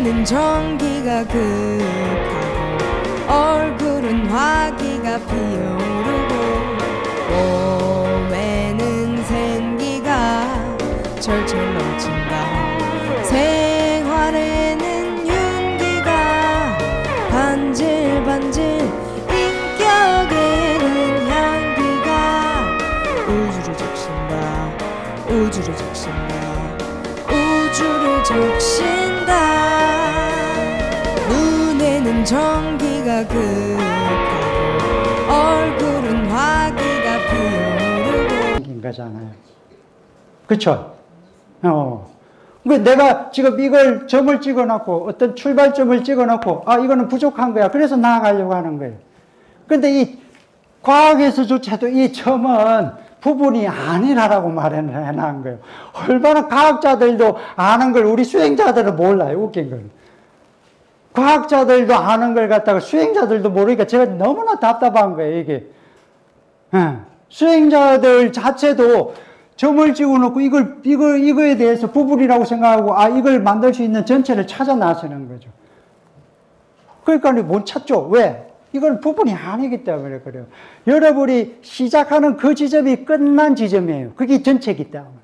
눈에는 전기가 극하고 얼굴은 화기가 피어오르고 몸에는 생기가 철철 넘친다. 생활에는 윤기가 반질반질 인격에는 향기가 우주를 적신다. 우주를 적신다. 우주를 적신다. 눈에는 전기가 극하고 얼굴은 화기가 피어오르고 생긴 거잖아요. 그쵸? 내가 지금 이걸 점을 찍어놓고 어떤 출발점을 찍어놓고 이거는 부족한 거야. 그래서 나아가려고 하는 거예요. 근데 이 과학에서조차도 이 점은 부분이 아니라고 말해놓은 거예요. 얼마나 과학자들도 아는 걸 우리 수행자들은 몰라요. 웃긴 걸. 과학자들도 아는 걸 갖다가 수행자들도 모르니까 제가 너무나 답답한 거예요, 이게. 수행자들 자체도 점을 찍어놓고 이거에 대해서 부분이라고 생각하고, 이걸 만들 수 있는 전체를 찾아 나서는 거죠. 그러니까 못 찾죠. 왜? 이건 부분이 아니기 때문에 그래요. 여러분이 시작하는 그 지점이 끝난 지점이에요. 그게 전체이기 때문에.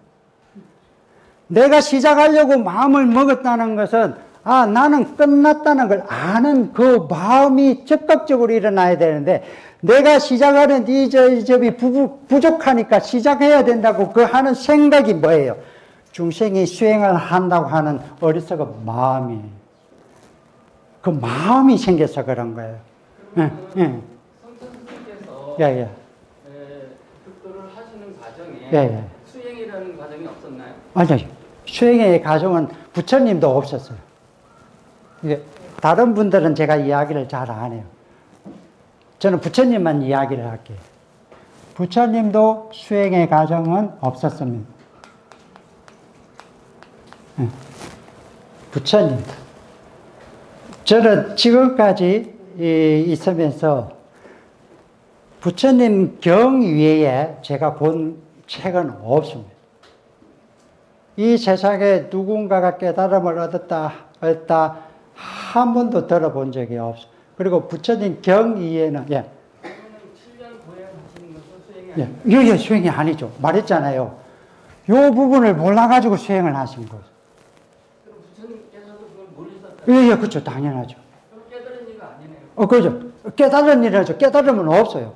내가 시작하려고 마음을 먹었다는 것은 나는 끝났다는 걸 아는 그 마음이 적극적으로 일어나야 되는데, 내가 시작하는 이 점이 부족하니까 시작해야 된다고 그 하는 생각이 뭐예요? 중생이 수행을 한다고 하는 어리석은 마음이. 그 마음이 생겨서 그런 거예요. 성천스님께서 극도를 하시는 과정에 수행이라는 과정이 없었나요? 아니요. 수행의 과정은 부처님도 없었어요. 다른 분들은 제가 이야기를 잘 안 해요. 저는 부처님만 이야기를 할게요. 부처님도 수행의 과정은 없었습니다. 부처님도. 저는 지금까지 있으면서 부처님 경 외에 제가 본 책은 없습니다. 이 세상에 누군가가 깨달음을 얻었다 한 번도 들어본 적이 없어요. 그리고 부처님 경 이에는 7년 고행하시는 것은 수행이 아니에요? 수행이 아니죠. 말했잖아요. 이 부분을 몰라가지고 수행을 하신 거죠. 그럼 부처님께서도 그걸 모르셨다고요? 그렇죠. 당연하죠. 그럼 깨달은 이가 아니네요. 그렇죠. 깨달은 일이죠. 깨달음은 없어요.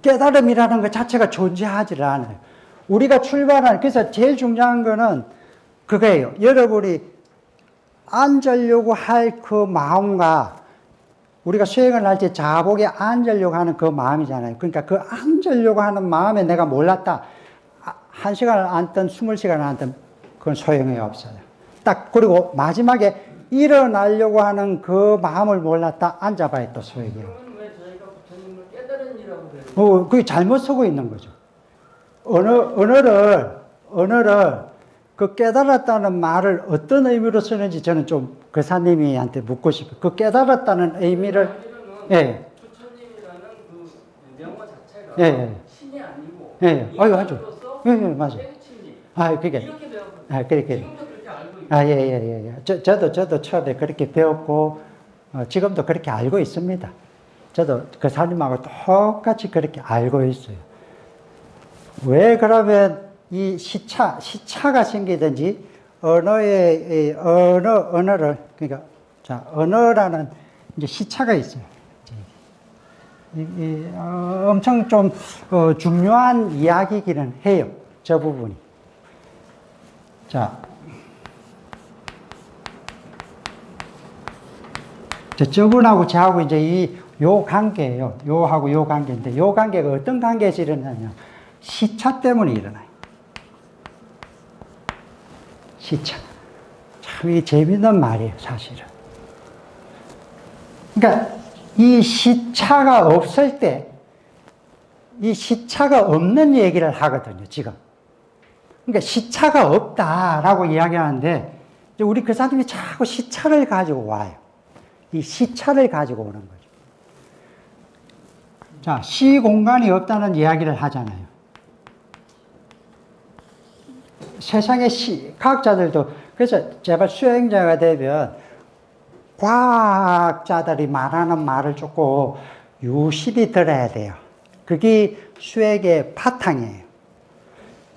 깨달음이라는 것 자체가 존재하지 않아요. 우리가 출발한, 그래서 제일 중요한 거는 그거예요. 여러분이 앉으려고 할 그 마음과 우리가 수행을 할 때 자복에 앉으려고 하는 그 마음이잖아요. 그러니까 그 앉으려고 하는 마음에 내가 몰랐다. 1시간을 앉든 20시간을 앉든 그건 소용이 없어요. 딱 그리고 마지막에 일어나려고 하는 그 마음을 몰랐다. 앉아봐야 또 소용이에요. 그러면 왜 저희가 부처님을 깨달은 이라고 그래요? 그게 잘못 쓰고 있는 거죠. 언어를 그 깨달았다는 말을 어떤 의미로 쓰는지 저는 좀 거사님한테 묻고 싶어요. 그 깨달았다는 의미를. 부처님이라는 그 명어 자체가 신이 아니고 맞죠. 맞아요. 그게 이렇게 배웠거든요. 그렇게. 지금도 그렇게 알고 있어요. 저도 처음에 그렇게 배웠고 지금도 그렇게 알고 있습니다. 저도 거사님하고 똑같이 그렇게 알고 있어요. 왜 그러면 이 시차가 생기든지 언어를, 그러니까, 언어라는 이제 시차가 있어요. 엄청 좀, 중요한 이야기기는 해요. 저 부분이. 저분하고 저하고 이제 요 관계예요. 요하고 요 관계인데, 요 관계가 어떤 관계에서 일어나냐. 시차 때문에 일어나요. 시차. 참 재밌는 말이에요, 사실은. 그러니까 이 시차가 없을 때, 이 시차가 없는 얘기를 하거든요, 지금. 그러니까 시차가 없다라고 이야기하는데, 우리 교사님이 자꾸 시차를 가지고 와요. 이 시차를 가지고 오는 거죠. 시공간이 없다는 이야기를 하잖아요. 세상의 과학자들도, 그래서 제발 수행자가 되면 과학자들이 말하는 말을 조금 유심히 들어야 돼요. 그게 수액의 바탕이에요.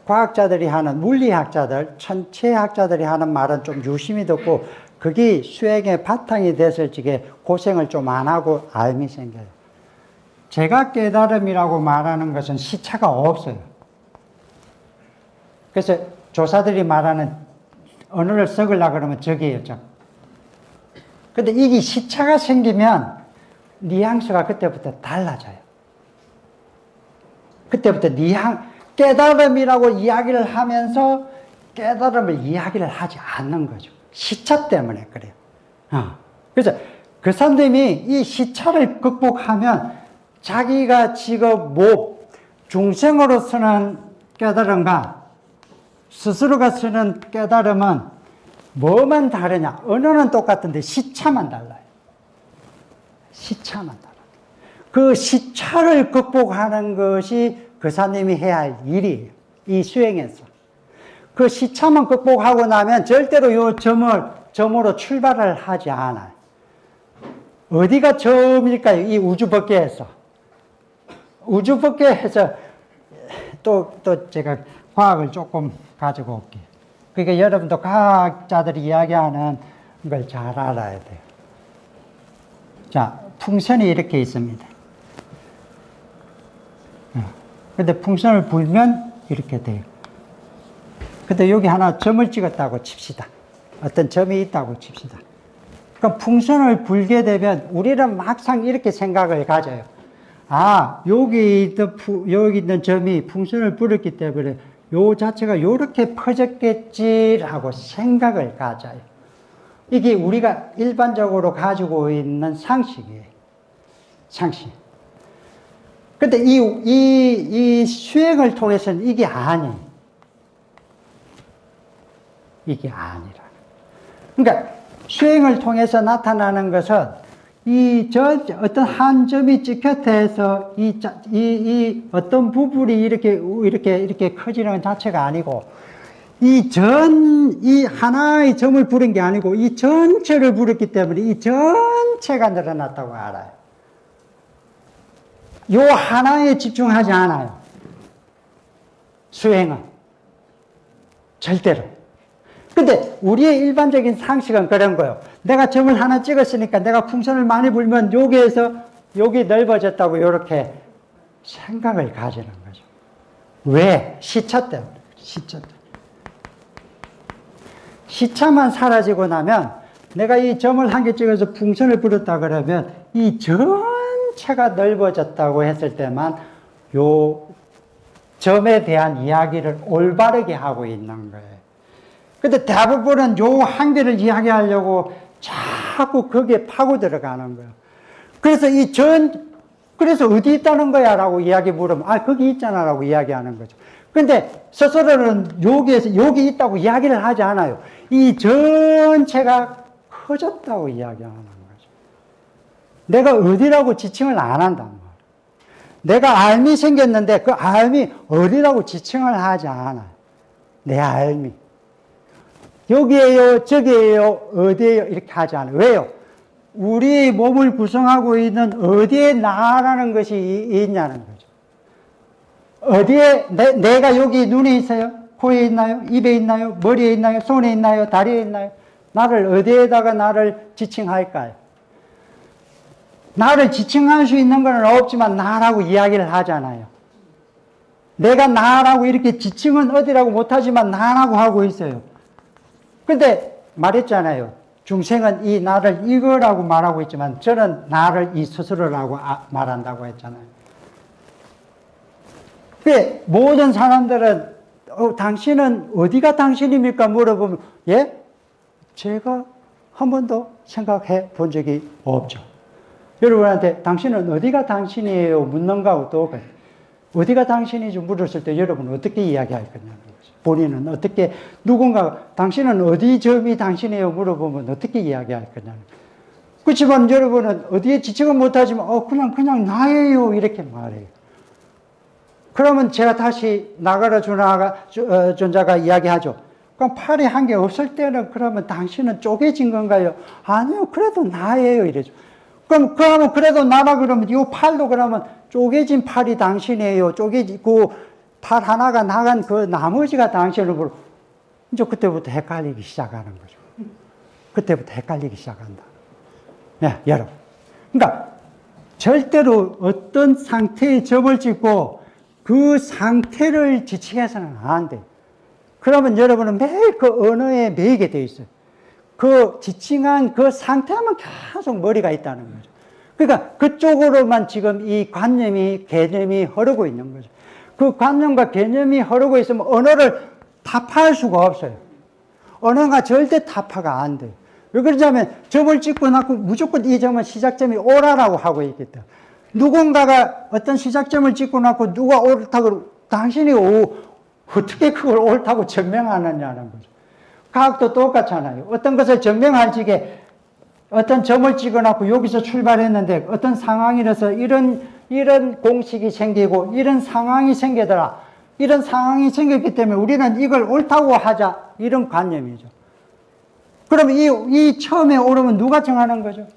과학자들이 하는, 물리학자들, 천체학자들이 하는 말은 좀 유심히 듣고 그게 수액의 바탕이 됐을 적에 고생을 좀 안 하고 알미 생겨요. 제가 깨달음이라고 말하는 것은 시차가 없어요. 그래서 조사들이 말하는 언어를 썩으려고 그러면 저기에요, 저. 근데 이게 시차가 생기면 뉘앙스가 그때부터 달라져요. 그때부터 깨달음이라고 이야기를 하면서 깨달음을 이야기를 하지 않는 거죠. 시차 때문에 그래요. 그래서 그 사람들이 이 시차를 극복하면 자기가 지금 중생으로 쓰는 깨달음과 스스로가 쓰는 깨달음은 뭐만 다르냐? 언어는 똑같은데 시차만 달라요. 시차만 달라요. 그 시차를 극복하는 것이 그 사람이 해야 할 일이에요. 이 수행에서. 그 시차만 극복하고 나면 절대로 요 점으로 출발을 하지 않아요. 어디가 점일까요? 이 우주법계에서. 우주법계에서 또 제가 과학을 조금 가지고 올게요. 그러니까 여러분도 과학자들이 이야기하는 걸 잘 알아야 돼요. 자, 풍선이 이렇게 있습니다. 근데 풍선을 불면 이렇게 돼요. 근데 여기 하나 점을 찍었다고 칩시다. 어떤 점이 있다고 칩시다. 그럼 풍선을 불게 되면 우리는 막상 이렇게 생각을 가져요. 아, 여기 있는 점이 풍선을 불었기 때문에 요 자체가 이렇게 퍼졌겠지라고 생각을 가져요. 이게 우리가 일반적으로 가지고 있는 상식이에요. 상식. 근데 이 수행을 통해서는 이게 아니에요. 이게 아니라. 그러니까 수행을 통해서 나타나는 것은 어떤 한 점이 찍혀서 이 어떤 부분이 이렇게 커지는 것 자체가 아니고 이 하나의 점을 부른 게 아니고 이 전체를 부렸기 때문에 이 전체가 늘어났다고 알아요. 요 하나에 집중하지 않아요. 수행은. 절대로. 근데 우리의 일반적인 상식은 그런 거예요. 내가 점을 하나 찍었으니까 내가 풍선을 많이 불면 여기 넓어졌다고 이렇게 생각을 가지는 거죠. 왜? 시차 때문에. 시차 때문에. 시차만 사라지고 나면 내가 이 점을 한 개 찍어서 풍선을 불었다 그러면 이 전체가 넓어졌다고 했을 때만 요 점에 대한 이야기를 올바르게 하고 있는 거예요. 근데 대부분은 요 한 개를 이야기하려고 자꾸 거기에 파고 들어가는 거예요. 그래서 그래서 어디 있다는 거야? 라고 이야기 물으면, 거기 있잖아. 라고 이야기하는 거죠. 근데 스스로는 여기 있다고 이야기를 하지 않아요. 이 전체가 커졌다고 이야기하는 거죠. 내가 어디라고 지칭을 안 한단 말이에요. 내가 알미 생겼는데 그 알미 어디라고 지칭을 하지 않아요. 내 알미. 여기에요, 저기에요, 어디에요, 이렇게 하지 않아요. 왜요? 우리 몸을 구성하고 있는 어디에 나라는 것이 있냐는 거죠. 어디에, 내가 여기 눈에 있어요? 코에 있나요? 입에 있나요? 머리에 있나요? 손에 있나요? 다리에 있나요? 나를 어디에다가 나를 지칭할까요? 나를 지칭할 수 있는 건 없지만 나라고 이야기를 하잖아요. 내가 나라고 이렇게 지칭은 어디라고 못하지만 나라고 하고 있어요. 근데 말했잖아요. 중생은 이 나를 이거라고 말하고 있지만 저는 나를 이 스스로라고 말한다고 했잖아요. 왜 모든 사람들은 당신은 어디가 당신입니까? 물어보면 예? 제가 한 번도 생각해 본 적이 없죠. 여러분한테 당신은 어디가 당신이에요? 묻는 거하고 또 어디가 당신인지 물었을 때 여러분은 어떻게 이야기할 거냐는 거죠. 본인은 어떻게 누군가 당신은 어디 점이 당신이에요? 물어보면 어떻게 이야기할 거냐는 거죠. 그렇지만 여러분은 어디에 지칭은 못하지만 그냥 나예요 이렇게 말해요. 그러면 제가 다시 나가라 존자가 이야기하죠. 그럼 팔이 한 개 없을 때는 그러면 당신은 쪼개진 건가요? 아니요, 그래도 나예요. 이래죠. 그러면 그래도 나라 그러면 이 팔도 그러면 쪼개진 팔이 당신이에요. 쪼개지고 팔 하나가 나간 그 나머지가 당신을 보고 이제 그때부터 헷갈리기 시작하는 거죠. 그때부터 헷갈리기 시작한다. 네, 여러분. 그러니까 절대로 어떤 상태에 점을 찍고 그 상태를 지칭해서는 안 돼요. 그러면 여러분은 매일 그 언어에 매이게 돼 있어요. 그 지칭한 그 상태만 계속 머리가 있다는 거죠. 그러니까 그쪽으로만 지금 이 관념이, 개념이 흐르고 있는 거죠. 그 관념과 개념이 흐르고 있으면 언어를 타파할 수가 없어요. 언어가 절대 타파가 안 돼요. 왜 그러냐면 점을 찍고 나고 무조건 이 점은 시작점이 오라라고 하고 있기 때문에 누군가가 어떤 시작점을 찍고 나고 누가 옳다고 당신이 어떻게 그걸 옳다고 증명하느냐는 거죠. 과학도 똑같잖아요. 어떤 것을 증명할 적에 어떤 점을 찍어놓고 여기서 출발했는데 어떤 상황이라서 이런 공식이 생기고 이런 상황이 생기더라. 이런 상황이 생겼기 때문에 우리는 이걸 옳다고 하자. 이런 관념이죠. 그럼 이 처음에 오르면 누가 정하는 거죠?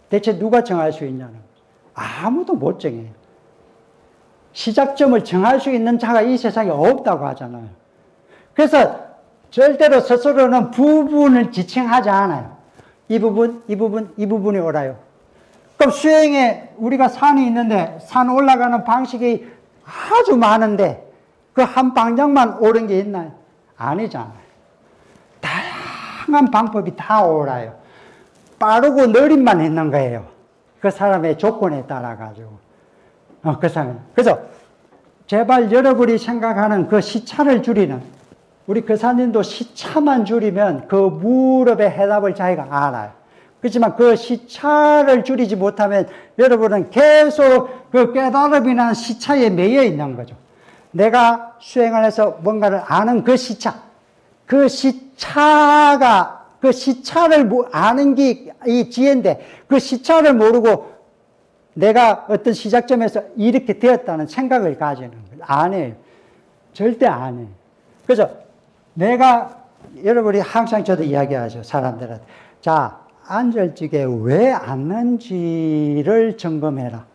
대체 누가 정할 수 있냐는 거죠. 아무도 못 정해요. 시작점을 정할 수 있는 자가 이 세상에 없다고 하잖아요. 그래서 절대로 스스로는 부분을 지칭하지 않아요. 이 부분이 옳아요. 그럼 수행에 우리가 산이 있는데 산 올라가는 방식이 아주 많은데 그 한 방향만 옳은 게 있나요? 아니잖아요. 다양한 방법이 다 옳아요. 빠르고 느림만 있는 거예요. 그 사람의 조건에 따라 가지고. 그 사람. 그래서 제발 여러분이 생각하는 그 시차를 줄이는 우리 교사님도 시차만 줄이면 그 무렵의 해답을 자기가 알아요. 그렇지만 그 시차를 줄이지 못하면 여러분은 계속 그 깨달음이라는 시차에 매여 있는 거죠. 내가 수행을 해서 뭔가를 아는 그 시차. 그 시차를 아는 게 이 지혜인데 그 시차를 모르고 내가 어떤 시작점에서 이렇게 되었다는 생각을 가지는 거예요. 안 해요. 절대 안 해요. 그래서 여러분이 항상 저도 이야기하죠. 사람들한테. 자, 앉을 적에 왜 앉는지를 점검해라.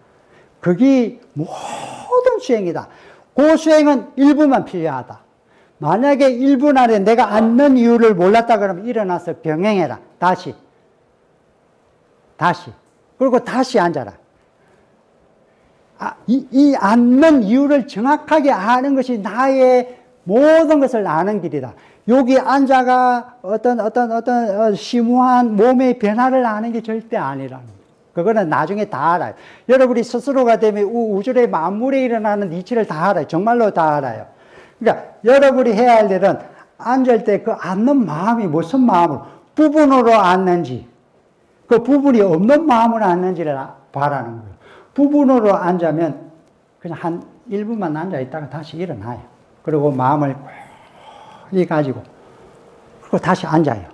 그게 모든 수행이다. 그 수행은 일부만 필요하다. 만약에 1분 안에 내가 앉는 이유를 몰랐다 그러면 일어나서 병행해라. 다시. 그리고 다시 앉아라. 이 앉는 이유를 정확하게 아는 것이 나의 모든 것을 아는 길이다. 여기 앉아가 어떤 심오한 몸의 변화를 아는 게 절대 아니라는 거예요. 그거는 나중에 다 알아요. 여러분이 스스로가 되면 우주의 만물에 일어나는 이치를 다 알아요. 정말로 다 알아요. 그러니까 여러분이 해야 할 일은 앉을 때 그 앉는 마음이 무슨 마음으로 부분으로 앉는지 그 부분이 없는 마음으로 앉는지를 바라는 거예요. 부분으로 앉으면 그냥 한 1분만 앉아 있다가 다시 일어나요. 그리고 마음을 이 가지고 그리고 다시 앉아요.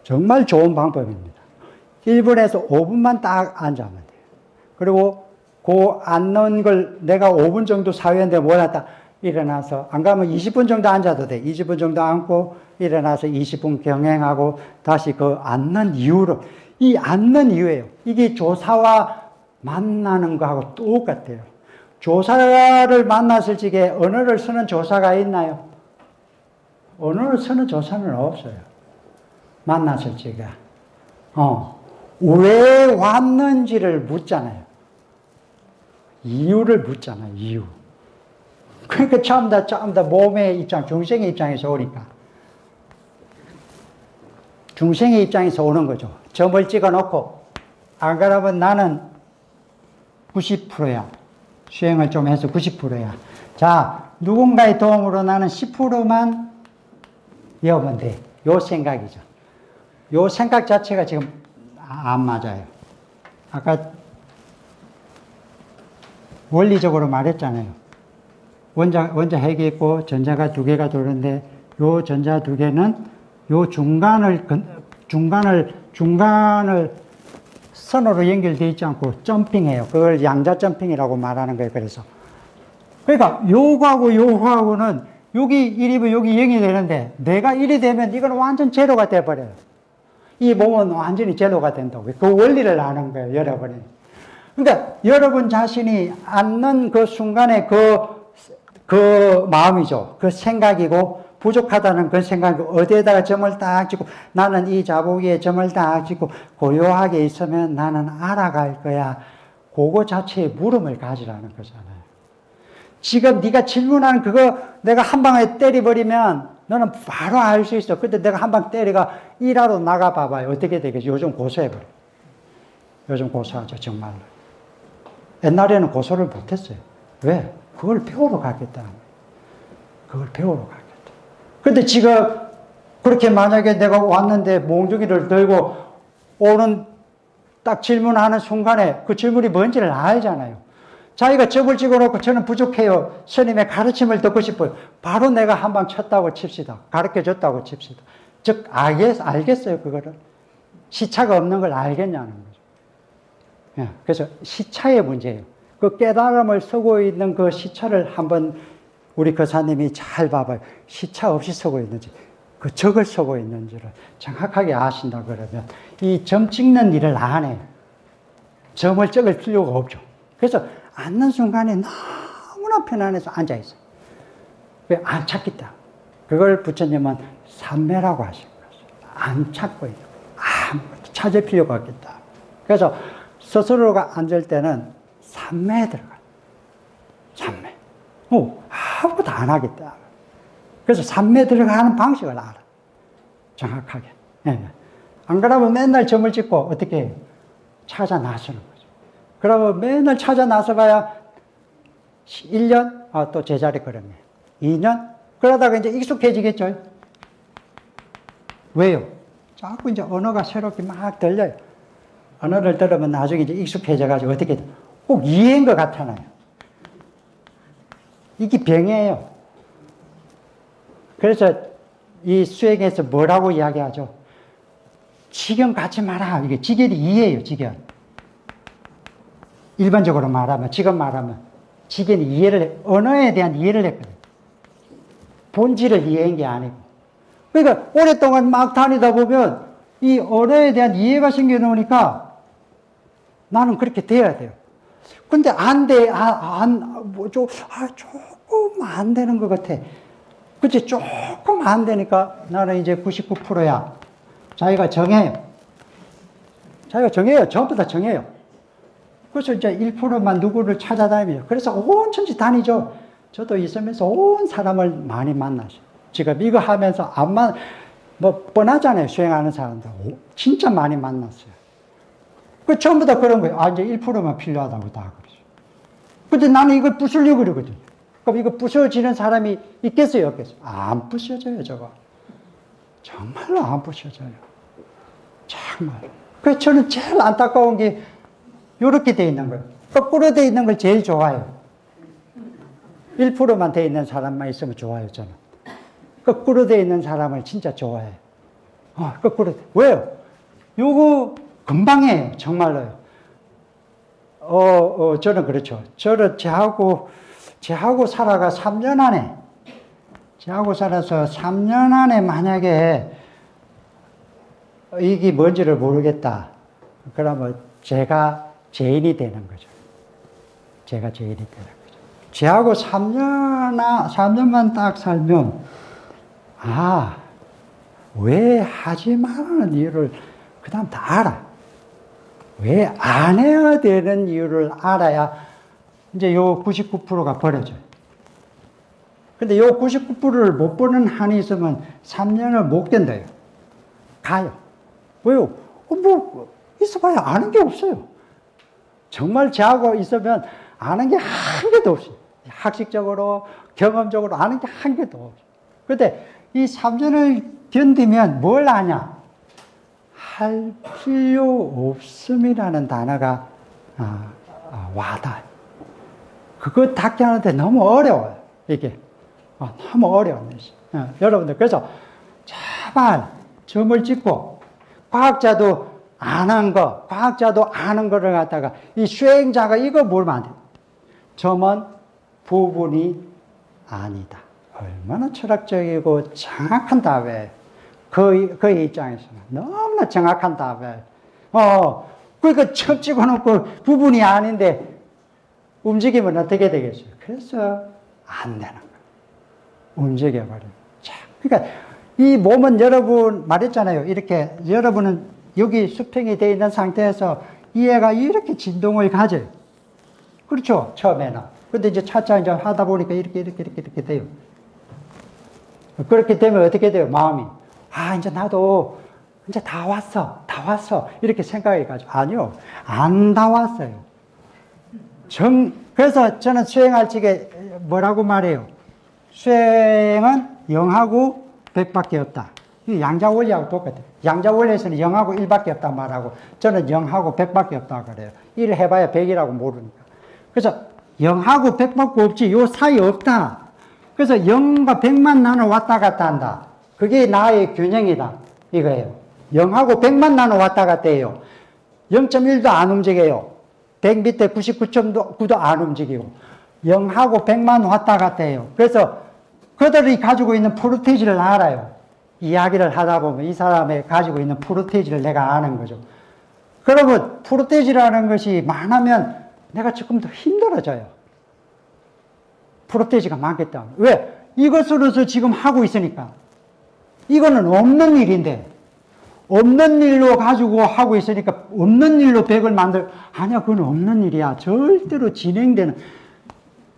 정말 좋은 방법입니다. 1분에서 5분만 딱 앉으면 돼요. 그리고 그 앉는 걸 내가 5분 정도 사회인데 몰랐다. 일어나서 안 가면 20분 정도 앉아도 돼. 20분 정도 앉고 일어나서 20분 경행하고 다시 그 앉는 이유로 이 앉는 이유예요. 이게 조사와 만나는 거하고 똑같아요. 조사를 만났을 적에 언어를 쓰는 조사가 있나요? 언어를 쓰는 조사는 없어요. 만났을 적에. 왜 왔는지를 묻잖아요. 이유를 묻잖아요. 이유. 그러니까 전부 다 몸의 입장, 중생의 입장에서 오니까. 중생의 입장에서 오는 거죠. 점을 찍어 놓고, 안 그러면 나는 90%야. 수행을 좀 해서 90%야. 자, 누군가의 도움으로 나는 10%만 이어면 돼. 요 생각이죠. 요 생각 자체가 지금 안 맞아요. 아까 원리적으로 말했잖아요. 원자 핵이 있고 전자가 2개가 도는데 요 전자 2개는 요 중간을 선으로 연결되어 있지 않고 점핑해요. 그걸 양자 점핑이라고 말하는 거예요. 그래서 그러니까 요거하고 요거하고는 여기 1이면 여기 0이 되는데 내가 1이 되면 이건 완전 제로가 돼버려요. 이 몸은 완전히 제로가 된다고. 그 원리를 아는 거예요, 여러분이. 그러니까 여러분 자신이 앉는 그 순간에 그 마음이죠. 그 생각이고 부족하다는 그 생각이고 어디에다가 점을 딱 찍고 나는 이 자복위에 점을 딱 찍고 고요하게 있으면 나는 알아갈 거야. 그거 자체에 물음을 가지라는 거잖아요. 지금 네가 질문하는 그거 내가 한 방에 때려버리면 너는 바로 알 수 있어. 근데 내가 한 방 때리가 일하러 나가 봐봐요. 어떻게 되겠지? 요즘 고소해버려. 요즘 고소하죠, 정말로. 옛날에는 고소를 못했어요. 왜? 그걸 배우러 갔겠다. 그걸 배우러 갔겠다. 근데 지금 그렇게 만약에 내가 왔는데 몽둥이를 들고 오는 딱 질문하는 순간에 그 질문이 뭔지를 알잖아요. 자기가 점을 찍어놓고 저는 부족해요. 스님의 가르침을 듣고 싶어요. 바로 내가 한 방 쳤다고 칩시다. 가르쳐줬다고 칩시다. 즉 알겠어요, 그거를. 시차가 없는 걸 알겠냐는 거죠. 예, 그래서 시차의 문제예요. 그 깨달음을 쓰고 있는 그 시차를 한번 우리 거사님이 잘 봐봐요. 시차 없이 쓰고 있는지, 그 적을 쓰고 있는지를 정확하게 아신다 그러면 이 점 찍는 일을 안 해요. 점을 찍을 필요가 없죠. 그래서 앉는 순간에 너무나 편안해서 앉아있어요. 왜? 안 찾기 때문에. 그걸 부처님은 삼매라고 하신 거죠. 안 찾고 있는 거예요. 아무것도 찾을 필요가 없겠다. 그래서 스스로가 앉을 때는 삼매에 들어가요. 삼매. 아무것도 안 하겠다. 그래서 삼매 들어가는 방식을 알아. 정확하게. 예. 안 그러면 맨날 점을 찍고 어떻게 해요? 찾아 나서는 거죠. 그러면 맨날 찾아 나서봐야 1년? 또 제자리 걸으면 2년? 그러다가 이제 익숙해지겠죠. 왜요? 자꾸 이제 언어가 새롭게 막 들려요. 언어를 들으면 나중에 이제 익숙해져가지고 어떻게 돼? 꼭 이해인 것 같아요. 이게 병이에요. 그래서 이 수행에서 뭐라고 이야기하죠? 지견 갖지 마라. 이게 지견이 이해예요, 지견. 일반적으로 말하면, 지금 말하면, 지견이 이해를 해, 언어에 대한 이해를 했거든요. 본질을 이해한 게 아니고. 그러니까 오랫동안 막 다니다 보면 이 언어에 대한 이해가 생겨 놓으니까 나는 그렇게 돼야 돼요. 근데 안 돼, 조금 안 되는 것 같아. 그치, 조금 안 되니까 나는 이제 99%야. 자기가 정해요. 자기가 정해요. 전부 다 정해요. 그래서 이제 1%만 누구를 찾아다니죠. 그래서 온 천지 다니죠. 저도 있으면서 온 사람을 많이 만나죠. 지금 이거 하면서 뻔하잖아요. 수행하는 사람들. 진짜 많이 만났어요. 그 전부 다 그런 거예요. 이제 1%만 필요하다고 다 그러죠. 근데 나는 이걸 부수려고 그러거든요. 그럼 이거 부서지는 사람이 있겠어요, 없겠어요? 안 부서져요, 저거. 정말로 안 부서져요. 정말. 그래서 저는 제일 안타까운 게 이렇게 돼 있는 거예요. 거꾸로 돼 있는 걸 제일 좋아해요. 1%만 돼 있는 사람만 있으면 좋아요, 저는. 거꾸로 돼 있는 사람을 진짜 좋아해요. 거꾸로. 왜요? 요거 금방 해요, 정말로요. 저는 그렇죠. 저는 쟤하고 살아가 3년 안에, 쟤하고 살아서 3년 안에 만약에 이게 뭔지를 모르겠다. 그러면 제가 죄인이 되는 거죠. 제가 죄인이 되는 거죠. 쟤하고 3년만 딱 살면, 왜 하지 말라는 이유를 그 다음 다 알아. 왜 안 해야 되는 이유를 알아야 이제 요 99%가 버려져요. 근데 요 99%를 못 버는 한이 있으면 3년을 못 견뎌요. 가요. 왜요? 있어봐야 아는 게 없어요. 정말 저하고 있으면 아는 게 한 개도 없어요. 학식적으로, 경험적으로 아는 게 한 개도 없어요. 근데 이 3년을 견디면 뭘 아냐? 할 필요 없음이라는 단어가 와닿아요. 그거 닿게 하는데 너무 어려워요. 이게 너무 어려운 것이. 여러분들 그래서 제발 점을 찍고 과학자도 아는 거를 갖다가 이 수행자가 이거 모르면 안 돼요. 점은 부분이 아니다. 얼마나 철학적이고 정확한 답에 그의 입장에서는 너무나 정확한 답에 그러니까 척 찍어놓고 부분이 아닌데 움직이면 어떻게 되겠어요? 그래서 안 되는 거예요. 움직여버려요. 그러니까 이 몸은 여러분 말했잖아요. 이렇게 여러분은 여기 수평이 되어 있는 상태에서 이 애가 이렇게 진동을 가져요. 그렇죠? 처음에는. 근데 이제 차차 이제 하다 보니까 이렇게 돼요. 그렇게 되면 어떻게 돼요? 마음이. 아, 이제 나도 이제 다 왔어. 이렇게 생각이 가지고. 아니요. 안 다 왔어요. 그래서 저는 수행할 적에 뭐라고 말해요? 수행은 0하고 100밖에 없다. 이 양자원리하고 똑같아요. 양자원리에서는 0하고 1밖에 없다 말하고 저는 0하고 100밖에 없다 그래요. 1을 해봐야 100이라고 모르니까. 그래서 0하고 100밖에 없지 요 사이 없다. 그래서 0과 100만 나눠 왔다 갔다 한다. 그게 나의 균형이다. 이거예요. 0하고 100만 나눠 왔다 갔다 해요. 0.1도 안 움직여요. 100 밑에 99.9도 안 움직이고 0하고 100만 왔다 갔다 해요. 그래서 그들이 가지고 있는 프로테이지를 알아요. 이야기를 하다 보면 이 사람이 가지고 있는 프로테이지를 내가 아는 거죠. 그러면 프로테이지라는 것이 많으면 내가 조금 더 힘들어져요. 프로테이지가 많기 때문에. 왜? 이것으로서 지금 하고 있으니까. 이거는 없는 일인데 없는 일로 가지고 하고 있으니까 없는 일로 100을 아니야, 그건 없는 일이야. 절대로 진행되는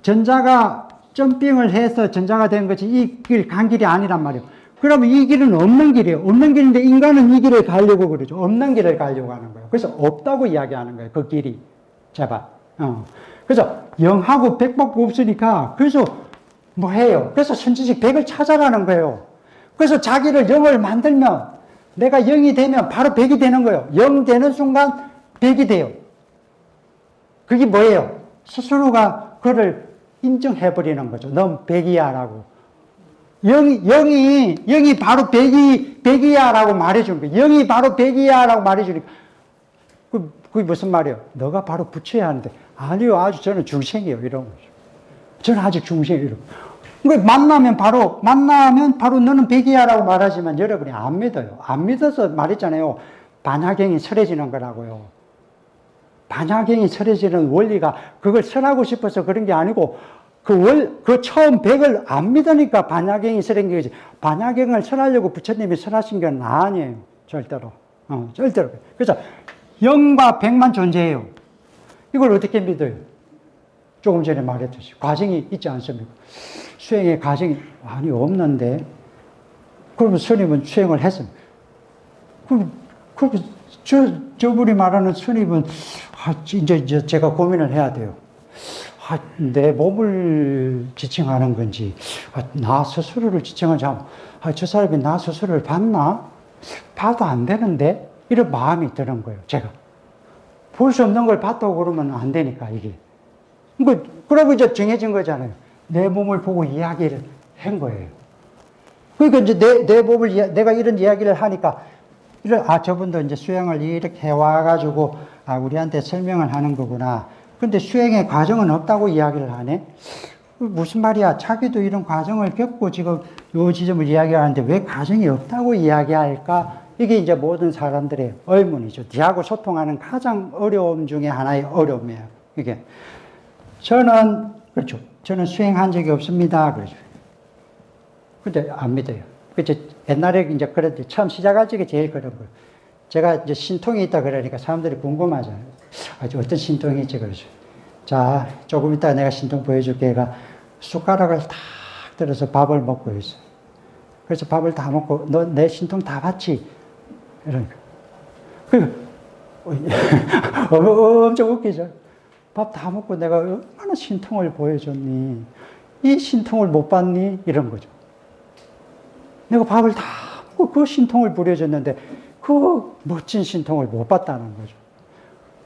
전자가 점핑을 해서 전자가 된 것이 이 길 간 길이 아니란 말이에요. 그러면 이 길은 없는 길이에요. 없는 길인데 인간은 이 길을 가려고 그러죠. 없는 길을 가려고 하는 거예요. 그래서 없다고 이야기하는 거예요. 그 길이. 제발. 그래서 0하고 100밖에 없으니까 그래서 뭐 해요? 그래서 선지식 100을 찾아가는 거예요. 그래서 자기를 0을 만들면 내가 0이 되면 바로 100이 되는 거예요. 0 되는 순간 100이 돼요. 그게 뭐예요? 스스로가 그를 인정해버리는 거죠. 넌 100이야 라고. 0이 바로 100이야 라고 말해주는 거예요. 0이 바로 100이야 라고 말해주니까. 그게 무슨 말이에요? 너가 바로 붙여야 하는데. 아니요, 아주 저는 중생이에요. 이런 거죠. 저는 아직 중생이에요. 그러니까 만나면 바로 너는 100이야 라고 말하지만 여러분이 안 믿어요. 안 믿어서 말했잖아요. 반야경이 설해지는 거라고요. 반야경이 설해지는 원리가 그걸 설하고 싶어서 그런 게 아니고 그 처음 100을 안 믿으니까 반야경이 설한 거지. 반야경을 설하려고 부처님이 설하신 건 아니에요. 절대로. 절대로. 그래서 0과 100만 존재해요. 이걸 어떻게 믿어요? 조금 전에 말했듯이 과정이 있지 않습니까? 수행의 과정이 아니 없는데 그러면 스님은 수행을 했습니다. 그럼 저분이 말하는 스님은 이제 제가 고민을 해야 돼요. 내 몸을 지칭하는 건지 나 스스로를 지칭하지 않고 저 사람이 나 스스로를 봤나? 봐도 안 되는데 이런 마음이 드는 거예요. 제가 볼 수 없는 걸 봤다고 그러면 안 되니까 이게 그러고 이제 정해진 거잖아요. 내 몸을 보고 이야기를 한 거예요. 그러니까 이제 내 몸을 내가 이런 이야기를 하니까 저분도 이제 수행을 이렇게 해와가지고 우리한테 설명을 하는 거구나. 근데 수행의 과정은 없다고 이야기를 하네? 무슨 말이야? 자기도 이런 과정을 겪고 지금 요 지점을 이야기하는데 왜 과정이 없다고 이야기할까? 이게 이제 모든 사람들의 의문이죠. 니하고 소통하는 가장 어려움 중에 하나의 어려움이에요. 이게. 그렇죠. 저는 수행한 적이 없습니다. 그러죠. 근데 안 믿어요. 그죠. 옛날에 이제 그랬는데 처음 시작할 적에 제일 그런 거예요. 제가 이제 신통이 있다 그러니까 사람들이 궁금하잖아요. 어떤 신통이 있지, 그러죠. 자, 조금 이따 내가 신통 보여줄게. 얘가 숟가락을 탁 들어서 밥을 먹고 있어. 그래서 밥을 다 먹고, 너 내 신통 다 봤지? 이러니까. 엄청 웃기죠. 밥 다 먹고 내가 얼마나 신통을 보여줬니? 이 신통을 못 봤니? 이런 거죠. 내가 밥을 다 먹고 그 신통을 부려줬는데 그 멋진 신통을 못 봤다는 거죠.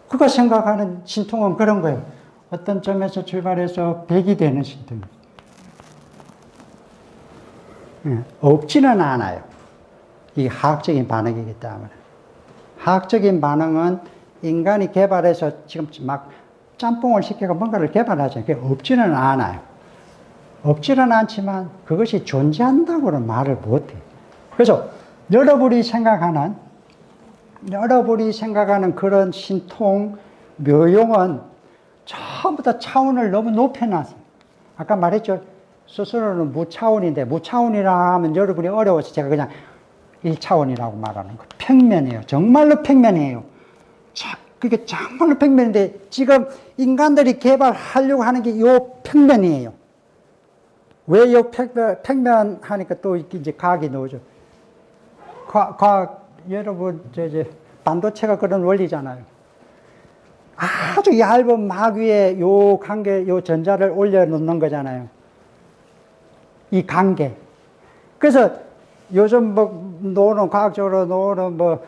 그가 생각하는 신통은 그런 거예요. 어떤 점에서 출발해서 100이 되는 신통입니다. 없지는 않아요. 이게 화학적인 반응이기 때문에. 화학적인 반응은 인간이 개발해서 지금 막 짬뽕을 시켜서 뭔가를 개발하잖아요. 그게 없지는 않아요. 없지는 않지만 그것이 존재한다고는 말을 못해. 그래서 여러분이 생각하는 그런 신통, 묘용은 전부 다 차원을 너무 높여놨어요. 아까 말했죠. 스스로는 무차원인데, 무차원이라 하면 여러분이 어려워서 제가 그냥 1차원이라고 말하는 거예요. 평면이에요. 정말로 평면이에요. 그게 정말로 평면인데, 지금 인간들이 개발하려고 하는 게 이 평면이에요. 왜 이 평면 하니까 또 이제 과학이 나오죠. 과학, 여러분, 반도체가 그런 원리잖아요. 아주 얇은 막 위에 요 관계, 요 전자를 올려놓는 거잖아요. 이 관계. 그래서 요즘 과학적으로 노는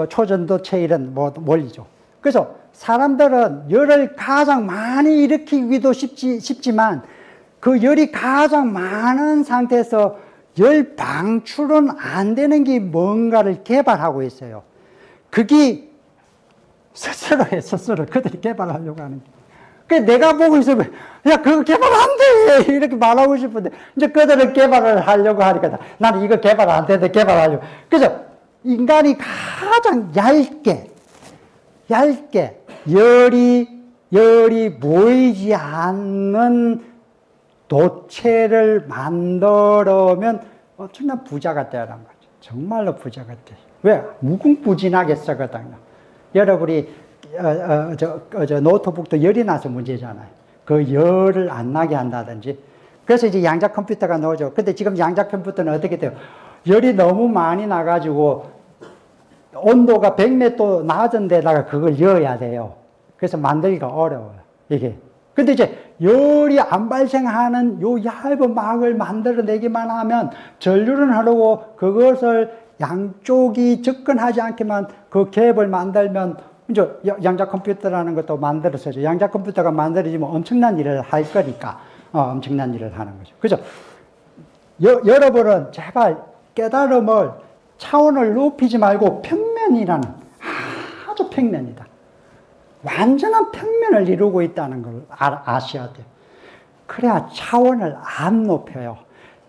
초전도체 이런 원리죠. 그래서 사람들은 열을 가장 많이 일으키기도 쉽지만 그 열이 가장 많은 상태에서 열 방출은 안 되는 게 뭔가를 개발하고 있어요. 그게 스스로 그들이 개발하려고 하는 게. 그 내가 보고 있으면, 야, 그거 개발 안 돼! 이렇게 말하고 싶은데, 이제 그들은 개발을 하려고 하니까, 나는 이거 개발 안 되는데 개발하려고. 그래서 인간이 가장 얇게, 열이 모이지 않는 도체를 만들면 엄청난 부자가 되라는 거죠. 정말로 부자가 돼. 왜? 무궁무진하게 쓰거든요. 여러분이 노트북도 열이 나서 문제잖아요. 그 열을 안 나게 한다든지. 그래서 이제 양자 컴퓨터가 나오죠. 근데 지금 양자 컴퓨터는 어떻게 돼요? 열이 너무 많이 나가지고 온도가 100몇 낮은 데다가 그걸 넣어야 돼요. 그래서 만들기가 어려워요, 이게. 근데 이제 열이 안 발생하는 요 얇은 막을 만들어내기만 하면 전류는 흐르고 그것을 양쪽이 접근하지 않게만 그 갭을 만들면 이제 양자 컴퓨터라는 것도 만들었어요. 양자 컴퓨터가 만들어지면 엄청난 일을 할 거니까 엄청난 일을 하는 거죠. 그죠? 여러분은 제발 깨달음을 차원을 높이지 말고 평면이라는 아주 평면이다. 완전한 평면을 이루고 있다는 걸 아셔야 돼요. 그래야 차원을 안 높여요.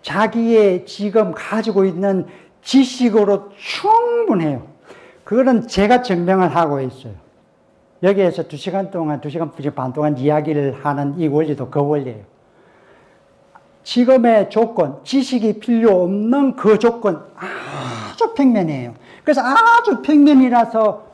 자기의 지금 가지고 있는 지식으로 충분해요. 그거는 제가 증명을 하고 있어요. 여기에서 2시간 동안, 2시간 반 동안 이야기를 하는 이 원리도 그 원리예요. 지금의 조건, 지식이 필요 없는 그 조건, 아주 평면이에요. 그래서 아주 평면이라서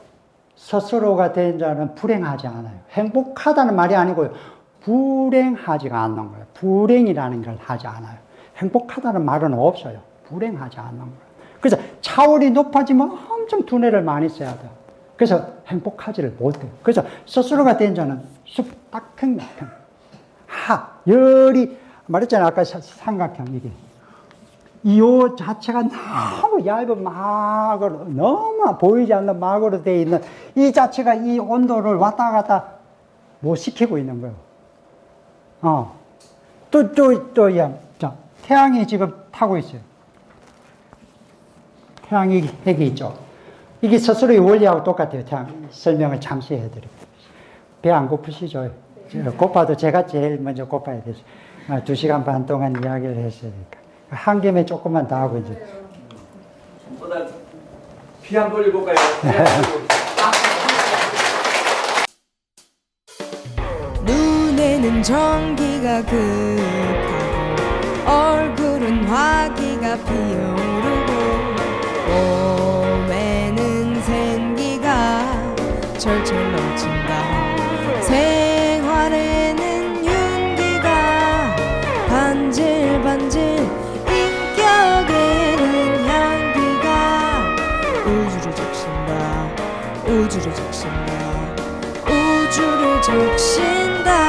스스로가 된 자는 불행하지 않아요. 행복하다는 말이 아니고요. 불행하지가 않는 거예요. 불행이라는 걸 하지 않아요. 행복하다는 말은 없어요. 불행하지 않는 거예요. 그래서 차원이 높아지면 엄청 두뇌를 많이 써야 돼요. 그래서 행복하지를 못해요. 그래서 스스로가 된 자는 딱 평면. 열이, 말했잖아요. 아까 삼각형, 이게. 이 자체가 너무 얇은 막으로, 너무 보이지 않는 막으로 되어 있는 이 자체가 이 온도를 왔다 갔다 못 시키고 있는 거예요. 자, 태양이 지금 타고 있어요. 태양이 핵이 있죠. 이게 스스로의 원리하고 똑같아요. 태양 설명을 잠시 해드릴게요. 배 안 고프시죠? 고파도 제가 제일 먼저 고파야 돼서 2시간 반 동안 이야기를 했으니까. 한 김에 조금만 더 하고 이제. 보다 피 한 번 볼까요? 눈에는 전기가 극하고 얼굴은 화기가 피어오르고 몸에는 생기가 철철 넘친다. 생활에는 윤기가 반질반질 인격에는 향기가 우주를 적신다. 우주를 적신다. 우주를 적신다.